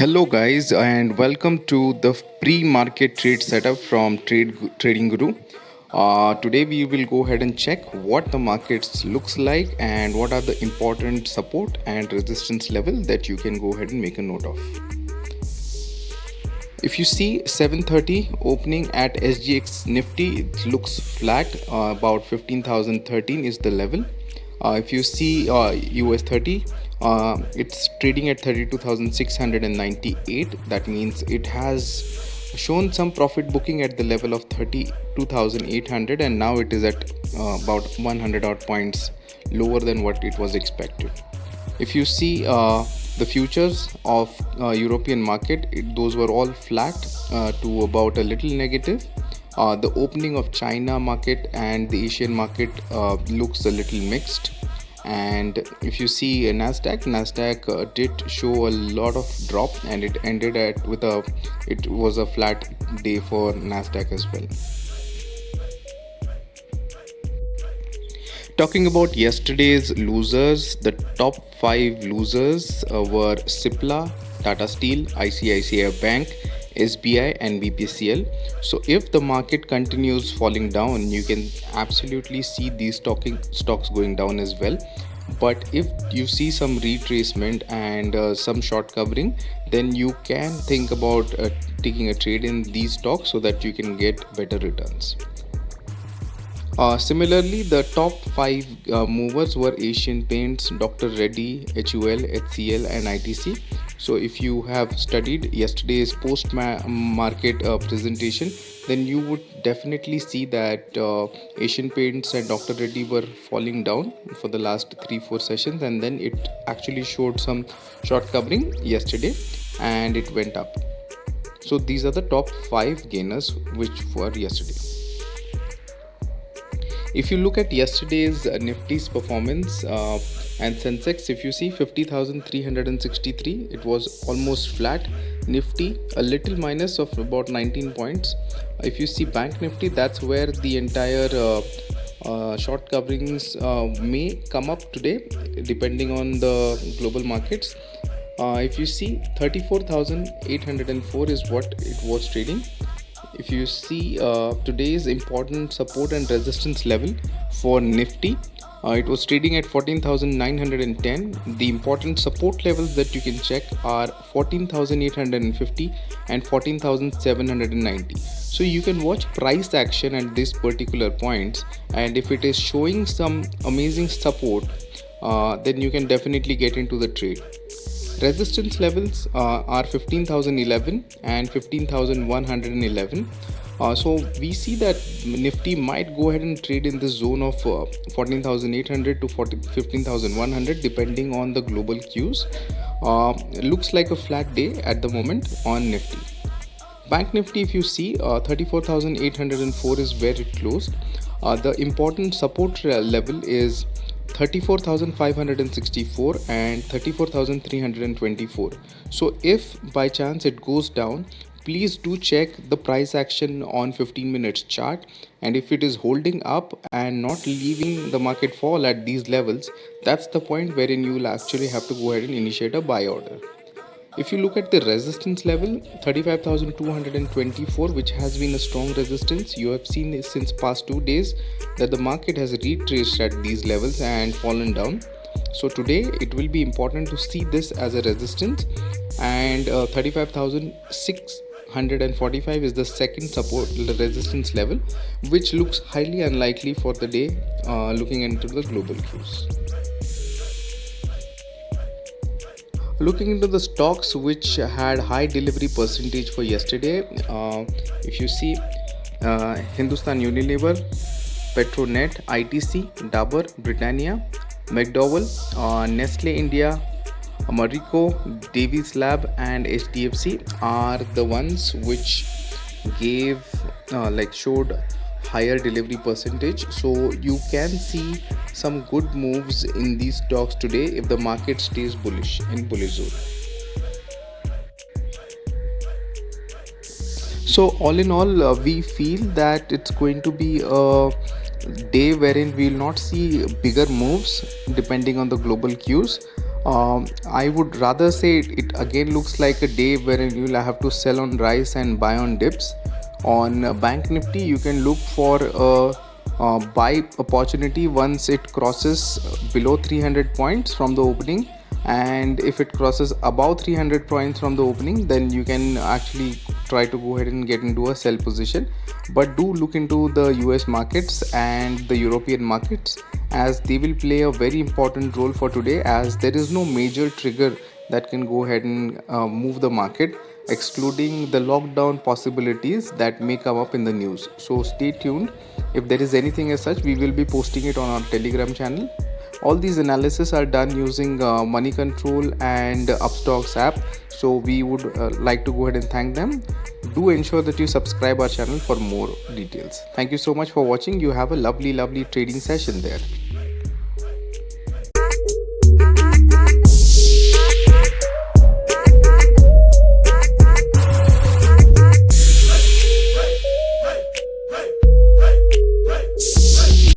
Hello, guys, and welcome to the pre-market trade setup from Trading Guru. Today, we will go ahead and check what the markets looks like and what are the important support and resistance level that you can go ahead and make a note of. If you see 7:30 opening at SGX Nifty, it looks flat. About 15,013 is the level. If you see US 30, it's trading at 32,698. That means it has shown some profit booking at the level of 32,800, and now it is at about 100 odd points lower than what it was expected. If you see the futures of European market, those were all flat to about a little negative. The opening of China market and the Asian market looks a little mixed. And if you see Nasdaq did show a lot of drop, and it ended it was a flat day for Nasdaq as well. Talking about yesterday's losers, the top 5 losers were Cipla, Tata Steel, ICICI Bank, SBI and BPCL. So if the market continues falling down, you can absolutely see these stocks going down as well. But if you see some retracement and some short covering, then you can think about taking a trade in these stocks so that you can get better returns. Similarly, the top 5 movers were Asian Paints, Dr. Reddy, HUL, HCL, and ITC. So, if you have studied yesterday's post-market presentation, then you would definitely see that Asian Paints and Dr. Reddy were falling down for the last 3-4 sessions, and then it actually showed some short covering yesterday, and it went up. So, these are the top 5 gainers which were yesterday. If you look at yesterday's Nifty's performance and Sensex, if you see 50,363, it was almost flat. Nifty, a little minus of about 19 points. If you see Bank Nifty, that's where the entire short coverings may come up today, depending on the global markets. If you see 34,804 is what it was trading. If you see today's important support and resistance level for Nifty, it was trading at 14,910. The important support levels that you can check are 14,850 and 14,790. So you can watch price action at these particular points, and if it is showing some amazing support, then you can definitely get into the trade. Resistance levels are 15,011 and 15,111. So we see that Nifty might go ahead and trade in this zone of 14,800 to 15,100 depending on the global cues. Looks like a flat day at the moment on Nifty. Bank Nifty, if you see 34,804 is where it closed. The important support level is 34,564 and 34,324. So if by chance it goes down, please do check the price action on 15 minutes chart, and if it is holding up and not leaving the market fall at these levels, that's the point wherein you will actually have to go ahead and initiate a buy order. If you look at the resistance level, 35,224, which has been a strong resistance, you have seen since past 2 days that the market has retraced at these levels and fallen down. So today it will be important to see this as a resistance, and 35,645 is the second support resistance level, which looks highly unlikely for the day looking into the global cues. Looking into the stocks which had high delivery percentage for yesterday, if you see Hindustan Unilever, Petronet, ITC, Dabur, Britannia, McDowell, Nestle India, Marico, Davies Lab and HDFC are the ones which gave showed higher delivery percentage. So you can see some good moves in these stocks today if the market stays bullish in bullish zone. So all in all, we feel that it's going to be a day wherein we will not see bigger moves depending on the global cues. I would rather say it again looks like a day wherein you'll have to sell on rise and buy on dips. On Bank Nifty, you can look for a buy opportunity once it crosses below 300 points from the opening, and if it crosses above 300 points from the opening, then you can actually try to go ahead and get into a sell position. But do look into the US markets and the European markets, as they will play a very important role for today, as there is no major trigger that can go ahead and move the market, excluding the lockdown possibilities that may come up in the news. So stay tuned. If there is anything as such, we will be posting it on our Telegram channel. All these analysis are done using Money Control and Upstocks app, so we would like to go ahead and thank them. Do ensure that you subscribe our channel for more details. Thank you so much for watching. You have a lovely trading session there.